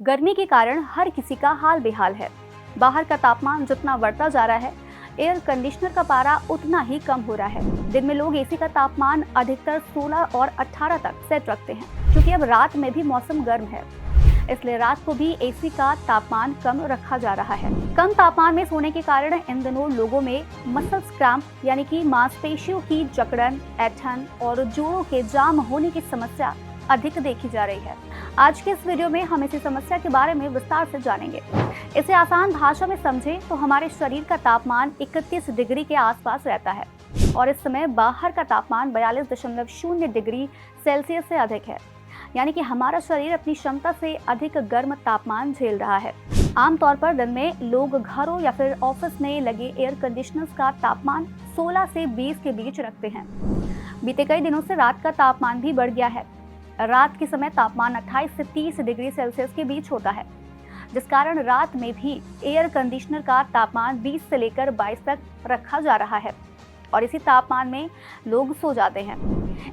गर्मी के कारण हर किसी का हाल बेहाल है। बाहर का तापमान जितना बढ़ता जा रहा है, एयर कंडीशनर का पारा उतना ही कम हो रहा है। दिन में लोग एसी का तापमान अधिकतर 16 और 18 तक सेट रखते हैं, क्योंकि अब रात में भी मौसम गर्म है, इसलिए रात को भी एसी का तापमान कम रखा जा रहा है। कम तापमान में सोने के कारण इन दिनों लोगों में मसल्स क्रैम्प यानी कि मांसपेशियों की जकड़न, ऐंठन और जोड़ों के जाम होने की समस्या अधिक देखी जा रही है। आज के इस वीडियो में हम इसी समस्या के बारे में विस्तार से जानेंगे। इसे आसान भाषा में समझें तो हमारे शरीर का तापमान 31 डिग्री के आसपास रहता है और इस समय बाहर का तापमान 42.0 डिग्री सेल्सियस से अधिक है, यानी कि हमारा शरीर अपनी क्षमता से अधिक गर्म तापमान झेल रहा है। आमतौर पर दिन में लोग घरों या फिर ऑफिस में लगे एयर कंडीशनर्स का तापमान 16 से 20 के बीच रखते हैं। बीते कई दिनों से रात का तापमान भी बढ़ गया है। रात के समय तापमान 28 से 30 डिग्री सेल्सियस के बीच होता है, जिस कारण रात में भी एयर कंडीशनर का तापमान 20 से लेकर 22 तक रखा जा रहा है और इसी तापमान में लोग सो जाते हैं।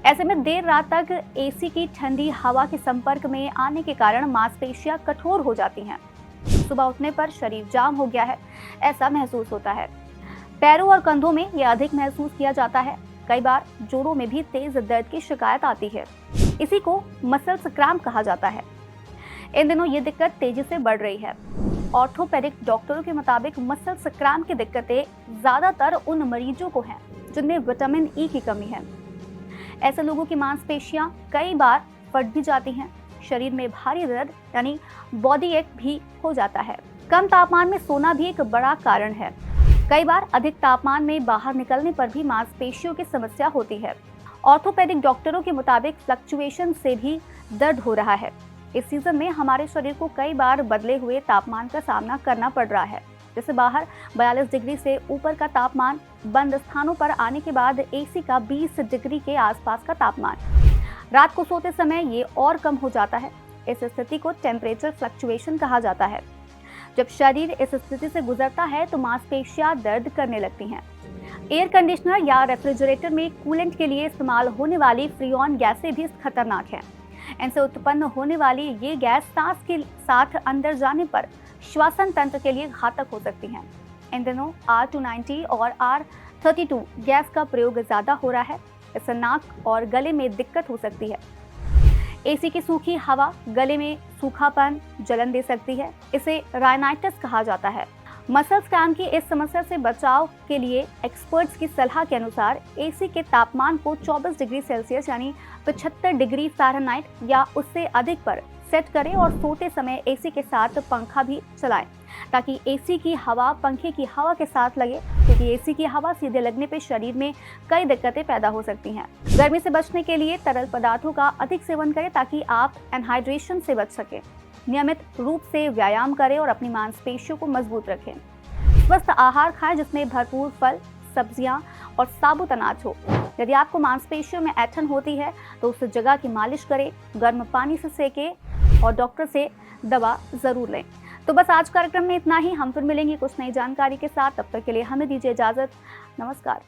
ऐसे में देर रात तक एसी की ठंडी हवा के संपर्क में आने के कारण मांसपेशियां कठोर हो जाती हैं। सुबह उठने पर शरीर जाम हो गया है, ऐसा महसूस होता है। पैरों और कंधों में यह अधिक महसूस किया जाता है। कई बार जोड़ों में भी तेज दर्द की शिकायत आती है। इसी को मसल्स क्रैम्प कहा जाता है। इन दिनों ये दिक्कत तेजी से बढ़ रही है। ऑर्थोपेडिक डॉक्टरों के मुताबिक मसल्स क्रैम्प की दिक्कतें ज्यादातर उन मरीजों को हैं जिनमें विटामिन ई की कमी है। ऐसे लोगों की मांसपेशियां कई बार फट भी जाती हैं। शरीर में भारी दर्द यानी बॉडी एक भी हो जाता है। कम तापमान में सोना भी एक बड़ा कारण है। कई बार अधिक तापमान में बाहर निकलने पर भी मांसपेशियों की समस्या होती है। ऑर्थोपेडिक डॉक्टरों के मुताबिक फ्लक्चुएशन से भी दर्द हो रहा है। इस सीजन में हमारे शरीर को कई बार बदले हुए तापमान का सामना करना पड़ रहा है। जैसे बाहर 42 डिग्री से ऊपर का तापमान, बंद स्थानों पर आने के बाद एसी का 20 डिग्री के आसपास का तापमान। रात को सोते समय ये और कम हो जाता है। इस स्थिति को टेम्परेचर फ्लक्चुएशन कहा जाता है। जब शरीर इस स्थिति से गुजरता है तो मांसपेशियां दर्द करने लगती हैं। एयर कंडीशनर या रेफ्रिजरेटर में कूलेंट के लिए इस्तेमाल होने वाली फ्रीऑन गैसें भी खतरनाक हैं। इनसे उत्पन्न होने वाली ये गैस सांस के साथ अंदर जाने पर श्वसन तंत्र के लिए घातक हो सकती हैं। इन दिनों R290 और R32 गैस का प्रयोग ज्यादा हो रहा है। इससे नाक और गले में दिक्कत हो सकती है। एसी की सूखी हवा गले में सूखापन, जलन दे सकती है। इसे राइनाइटिस कहा जाता है। मसल्स क्रैम्प की इस समस्या से बचाव के लिए एक्सपर्ट्स की सलाह के अनुसार एसी के तापमान को 24 डिग्री सेल्सियस यानी 75 डिग्री फ़ारेनहाइट या उससे अधिक पर सेट करें और सोते समय एसी के साथ पंखा भी चलाएं, ताकि एसी की हवा पंखे की हवा के साथ लगे, क्योंकि एसी की हवा सीधे लगने पर शरीर में कई दिक्कतें पैदा हो सकती हैं। गर्मी से बचने के लिए तरल पदार्थों का अधिक सेवन करें ताकि आप एनहाइड्रेशन से बच सकें। नियमित रूप से व्यायाम करें और अपनी मांसपेशियों को मजबूत रखें। स्वस्थ आहार खाएं जिसमें भरपूर फल, सब्जियां और साबुत अनाज हो। यदि आपको मांसपेशियों में ऐंठन होती है तो उस जगह की मालिश करें, गर्म पानी से सेकें और डॉक्टर से दवा जरूर लें। तो बस आज कार्यक्रम में इतना ही। हम फिर मिलेंगे कुछ नई जानकारी के साथ। तब तक के लिए हमें दीजिए इजाजत। नमस्कार।